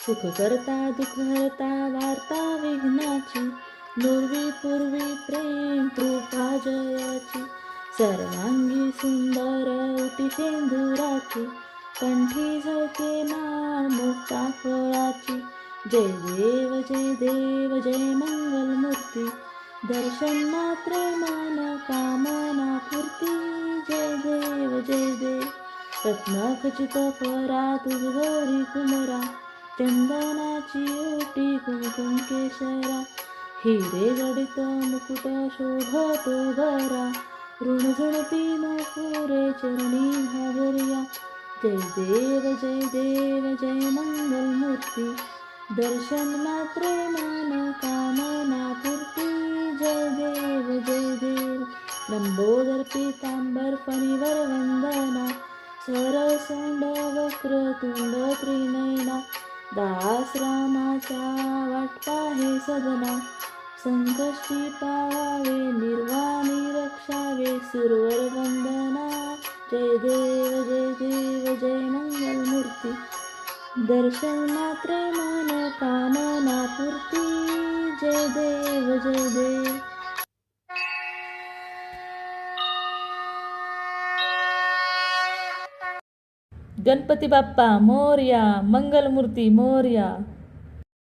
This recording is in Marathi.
सुख करता दुःख हरता वार्ता विघ्नाची, पूर्वी पूर्वी प्रेम कृपा जयाची, सर्वांगी सुंदर उटी शेंदुराची, कंठी झळके माळ मुक्ता फळाची, जय देव जय मंगलमूर्ती, दर्शन मात्र मन कामना पूर्ती, जय देव रत्नखचित फरा तुझ गौरी कुमरा, चंदनाची ओटी कुंकुम केशरा, हिरे जडित मुकुट शोभतो गरा, ऋणझुणती नपुरे चरणी घागरिया, जय देव जय मंगलमूर्ती, दर्शन मात्रे मन कामना पूर्ती, जय देव लंबोदर पीतांबर फणीवर वंदना, सरसोंड वक्रतुंड त्रिनयना, दास रामाचा वाटपा हे सदना, संकष्टी पावावे निर्वाणी रक्षावे सुरवर वंदना, जय देव जय मंगलमूर्ती, दर्शन मात्रे मन कामना पूर्ती, जय देव गणपती बाप्पा मोरया, मंगलमूर्ती मोरया.